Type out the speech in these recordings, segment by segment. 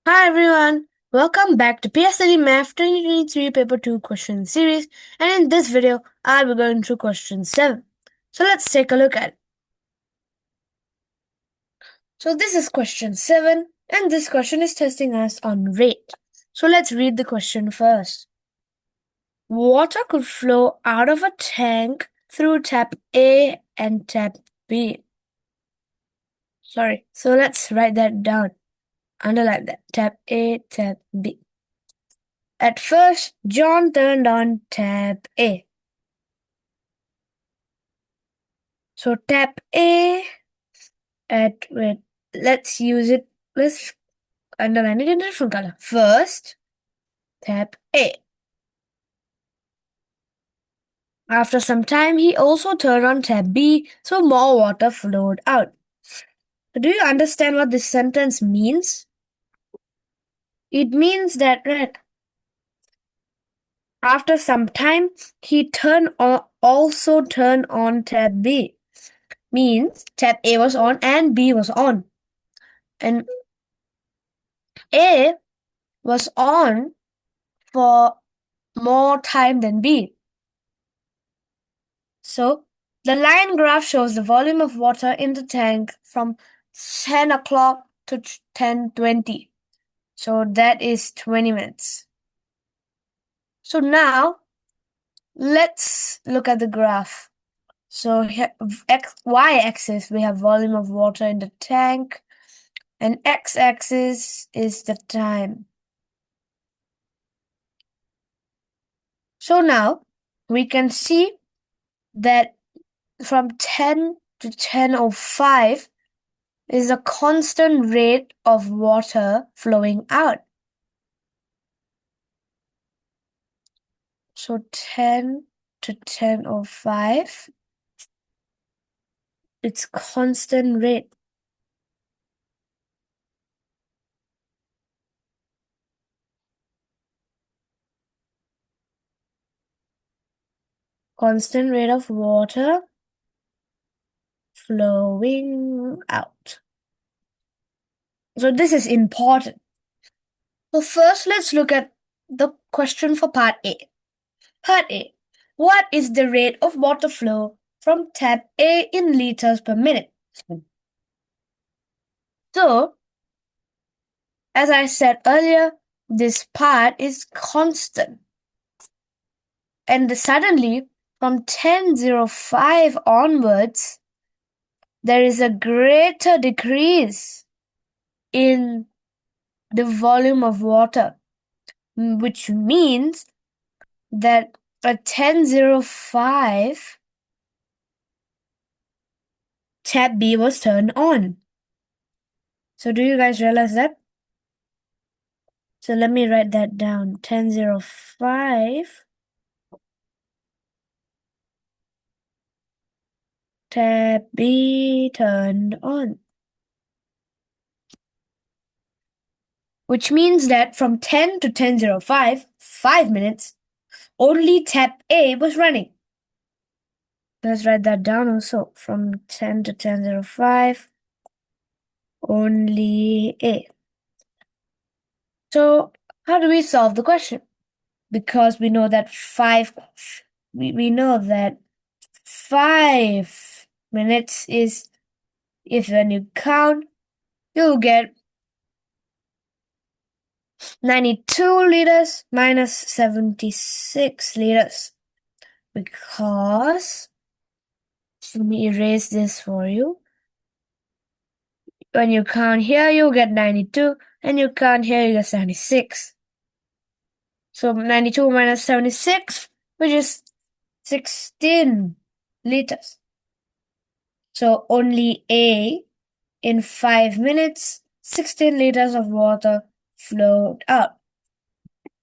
Hi everyone, welcome back to PSLE Math 2023 Paper 2 question series, and in this video I'll be going through question 7. So let's take a look at it. So this is question 7, and this question is testing us on rate. So let's read the question first. Water could flow out of a tank through tap A and tap B. So let's write that down. Underline that. Tap A, tap B. At first, John turned on tap A. So tap A let's use it. Let's underline it in a different color. First, tap A. After some time, he also turned on tap B, so more water flowed out. Do you understand what this sentence means? It means that after some time, he also turned on tap B. Means tap A was on and B was on. And A was on for more time than B. So the line graph shows the volume of water in the tank from 10 o'clock to 10:20. So that is 20 minutes. So now let's look at the graph. So here, y-axis, we have volume of water in the tank, and x-axis is the time. So now we can see that from 10 to 10:05 is a constant rate of water flowing out. So 10 to 10:05, it's constant rate. Constant rate of water flowing out. So this is important. So first, let's look at the question for part A. Part A. What is the rate of water flow from tap A in liters per minute? So, as I said earlier, this part is constant. And suddenly, from 10:05 onwards, there is a greater decrease in the volume of water, which means that at 10:05, tap B was turned on. So do you guys realize that? So let me write that down. 10:05, tap B turned on. Which means that from 10 to 10:05, 5 minutes, only tap A was running. Let's write that down also. From 10 to 10:05, only A. So how do we solve the question? Because we know that 5 minutes is, if when you count, you'll get 92 liters minus 76 liters. Because, let me erase this for you. When you count here, you'll get 92, and you count here, you get 76. So 92 minus 76, which is 16 liters. So only A, in 5 minutes, 16 liters of water flowed out.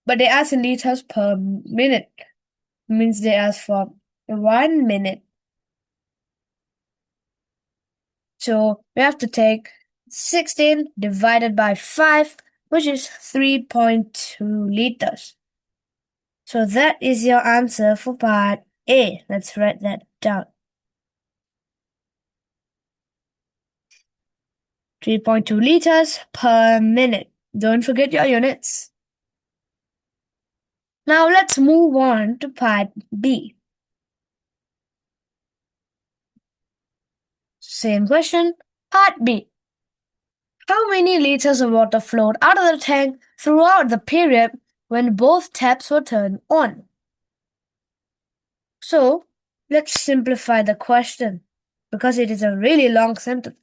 But they ask in liters per minute. Means they ask for 1 minute. So we have to take 16 divided by 5, which is 3.2 liters. So that is your answer for part A. Let's write that down. 3.2 liters per minute. Don't forget your units. Now let's move on to part B. Same question, part B. How many liters of water flowed out of the tank throughout the period when both taps were turned on? So, let's simplify the question because it is a really long sentence.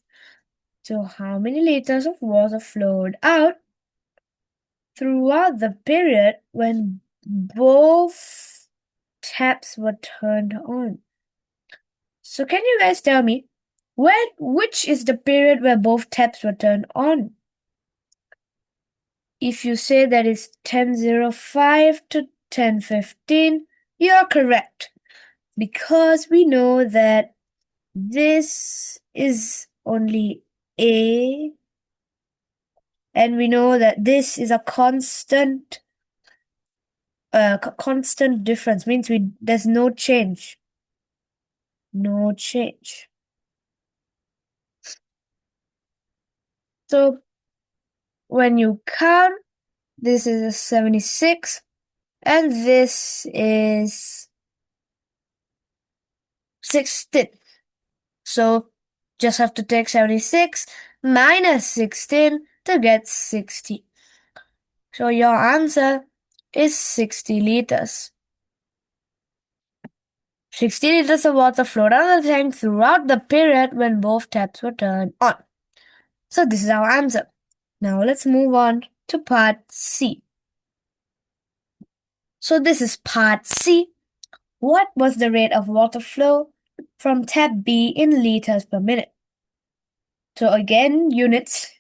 So, how many liters of water flowed out throughout the period when both taps were turned on? So, can you guys tell me which is the period where both taps were turned on? If you say that it's 10:05 to 10:15, you're correct because we know that this is only A and we know that this is a constant difference, means there's no change. No change. So when you count, this is a 76 and this is 16. So just have to take 76 minus 16 to get 60. So your answer is 60 liters. 60 liters of water flowed out of the tank throughout the period when both taps were turned on. So this is our answer. Now let's move on to part C. So this is part C. What was the rate of water flow from tap B in liters per minute? So again, units.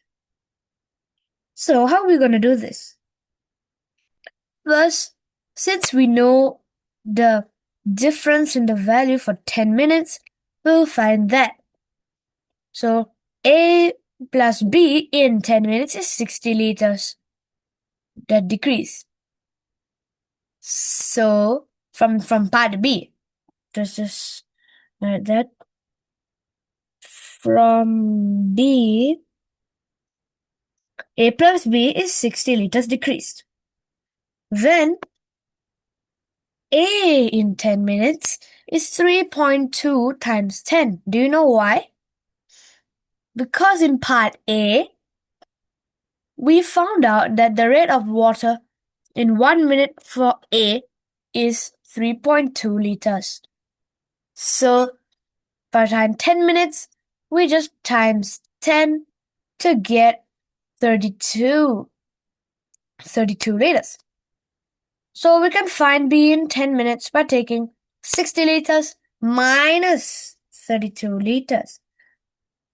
So how are we going to do this? First, since we know the difference in the value for 10 minutes, we'll find that. So A plus B in 10 minutes is 60 liters. That decrease. So from part B, just write that. From B, A plus B is 60 liters decreased. Then A in 10 minutes is 3.2 times 10. Do you know why? Because in part A, we found out that the rate of water in 1 minute for A is 3.2 liters. So per time 10 minutes, we just times 10 to get 32 liters. So we can find B in 10 minutes by taking 60 liters minus 32 liters.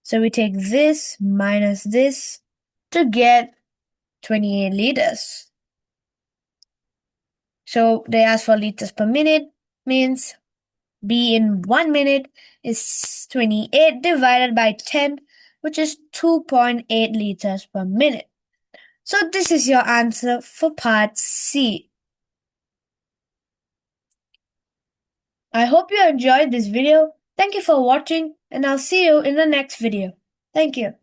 So we take this minus this to get 28 liters. So they ask for liters per minute, means B in 1 minute is 28 divided by 10, which is 2.8 liters per minute. So this is your answer for part C. I hope you enjoyed this video. Thank you for watching and I'll see you in the next video. Thank you.